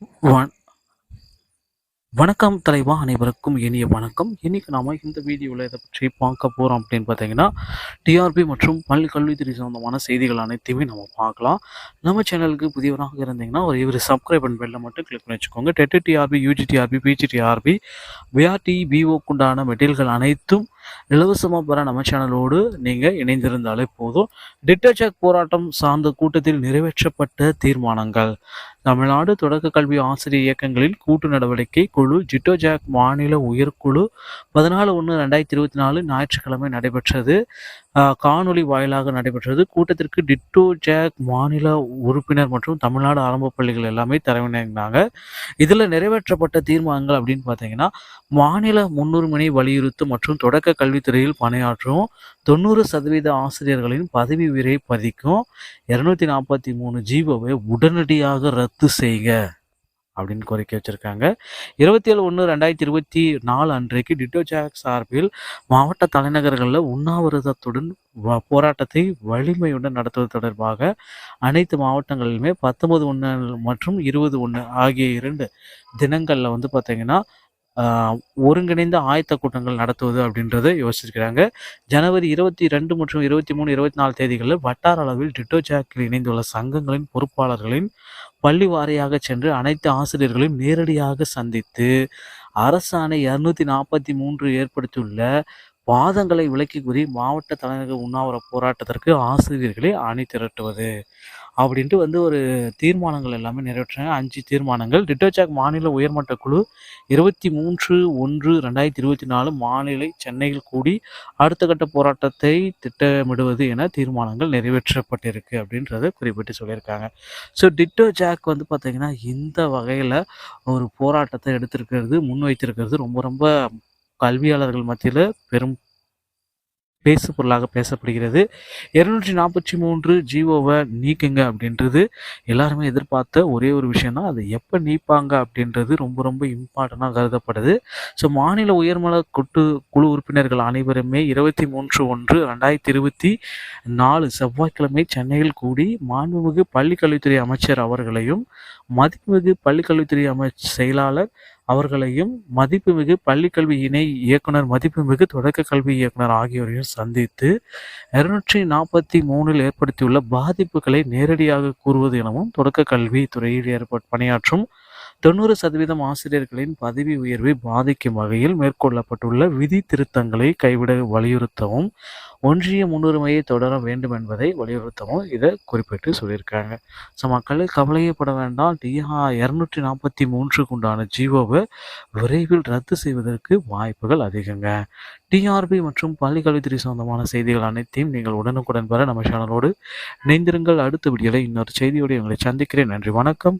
வண வணக்கம் தலைவா, அனைவருக்கும் இனிய வணக்கம். இன்னைக்கு நாம இந்த வீடியோவில் இதை பற்றி பார்க்க போகிறோம் அப்படின்னு பார்த்தீங்கன்னா, டிஆர்பி மற்றும் பள்ளி கல்வித்துறை சம்பந்தமான செய்திகள் அனைத்தையுமே நம்ம பார்க்கலாம். நம்ம சேனலுக்கு புதியவராக இருந்தீங்கன்னா ஒரு சப்ஸ்கிரைப் பண்ண பெல்லை மட்டும் கிளிக் பண்ணி வச்சுக்கோங்க. TET TRB, UG TRB, PG TRB, BRT, பிஓக்குண்டான மெட்டீரியல்கள் அனைத்தும் இலவசமாக பெற நம்ம சேனலோடு நீங்கள் இணைந்திருந்தாலே போதும். டிட்டோஜாக் போராட்டம் சார்ந்த கூட்டத்தில் நிறைவேற்றப்பட்ட தீர்மானங்கள். தமிழ்நாடு தொடக்க கல்வி ஆசிரியர் இயக்கங்களின் கூட்டு நடவடிக்கை குழு ஜிட்டோஜாக் மாநில உயர்குழு 14/1/2024 ஞாயிற்றுக்கிழமை நடைபெற்றது. காணொலி வாயிலாக நடைபெற்றது. கூட்டத்திற்கு டிட்டோஜாக் மாநில உறுப்பினர் மற்றும் தமிழ்நாடு ஆரம்ப பள்ளிகள் எல்லாமே தலைவனாங்க. இதில் நிறைவேற்றப்பட்ட தீர்மானங்கள் அப்படின்னு பார்த்தீங்கன்னா, மாநில முன்னுரிமை வலியுறுத்தும் மற்றும் தொடக்க கல்வித்துறையில் பணியாற்றும் 90% ஆசிரியர்களின் பதவி உயர்வை பதிக்கும் 243 ஜீவோவை உடனடியாக ரத்து செய்க அப்படின்னு கோரிக்கை வச்சிருக்காங்க. 27/1/2024 அன்றைக்கு டிட்டோஜாக் சார்பில் மாவட்ட தலைநகர்களில் உண்ணாவிரதத்துடன் போராட்டத்தை வலிமையுடன் நடத்துவது தொடர்பாக அனைத்து மாவட்டங்களிலுமே 19/1 மற்றும் 20/1 ஆகிய 2 தினங்களில் பார்த்தீங்கன்னா ஒருங்கிணைந்த ஆயத்த கூட்டங்கள் நடத்துவது அப்படின்றத யோசிச்சிருக்கிறாங்க. ஜனவரி 22 மற்றும் 23, 24 தேதிகளில் வட்டார அளவில் டிட்டோஜாக்கில் இணைந்துள்ள சங்கங்களின் பொறுப்பாளர்களின் பள்ளி வாரியாக சென்று அனைத்து ஆசிரியர்களையும் நேரடியாக சந்தித்து அரசாணை 243 ஏற்படுத்தியுள்ள வாதங்களை விலக்கி கூறி மாவட்ட தலைநகர் உண்ணாவிர போராட்டத்திற்கு ஆசிரியர்களை அணி திரட்டுவது அப்படின்ட்டு ஒரு தீர்மானங்கள் எல்லாமே நிறைவேற்றாங்க. 5 தீர்மானங்கள். டிட்டோஜாக் மாநில உயர்மட்ட குழு 23/1/2024 மாநில சென்னையில் கூடி அடுத்த கட்ட போராட்டத்தை திட்டமிடுவது என தீர்மானங்கள் நிறைவேற்றப்பட்டிருக்கு அப்படின்றத குறிப்பிட்டு சொல்லியிருக்காங்க. ஸோ டிட்டோஜாக் பார்த்தீங்கன்னா இந்த வகையில் ஒரு போராட்டத்தை எடுத்திருக்கிறது, முன்வைத்திருக்கிறது ரொம்ப ரொம்ப கல்வியாளர்கள் மத்தியில் பெரும் பேசு பொருளாக பேசப்படுகிறது. 243 ஜிஓவை நீக்குங்க அப்படின்றது எல்லாருமே எதிர்பார்த்த ஒரே ஒரு விஷயம் தான். அதை எப்போ நீப்பாங்க அப்படின்றது ரொம்ப ரொம்ப இம்பார்ட்டண்டாக கருதப்படுது. ஸோ மாநில உயர்மல குழு உறுப்பினர்கள் அனைவருமே 23/1/2024 செவ்வாய்க்கிழமை சென்னையில் கூடி மாண்புமிகு பள்ளிக்கல்வித்துறை அமைச்சர் அவர்களையும் மதிப்புமிகு பள்ளிக்கல்வித்துறை செயலாளர் அவர்களையும் மதிப்புமிகு பள்ளிக்கல்வி இணை இயக்குனர், மதிப்புமிகு தொடக்க கல்வி இயக்குனர் ஆகியோரையும் சந்தித்து 243 ஏற்படுத்தியுள்ள பாதிப்புகளை நேரடியாக கூறுவது எனவும் தொடக்க கல்வி துறையில் பணியாற்றும் 90% ஆசிரியர்களின் பதவி உயர்வை பாதிக்கும் வகையில் மேற்கொள்ளப்பட்டுள்ள விதி திருத்தங்களை கைவிட வலியுறுத்தவும் ஒன்றிய முன்னுரிமையை தொடர வேண்டும் என்பதை வலியுறுத்தவும் இதை குறிப்பிட்டு சொல்லியிருக்காங்க. ஸோ மக்கள் கவலையப்பட வேண்டாம். 243 உண்டான ஜிஓவை விரைவில் ரத்து செய்வதற்கு வாய்ப்புகள் அதிகங்க. டிஆர்பி மற்றும் பள்ளிக்கல்வித்துறை சொந்தமான செய்திகள் அனைத்தையும் நீங்கள் உடனுக்குடன் பெற நம்ம சேனலோடு இணைந்திருங்கள். அடுத்த வீடியோவில் இன்னொரு செய்தியோடு உங்களை சந்திக்கிறேன். நன்றி, வணக்கம்.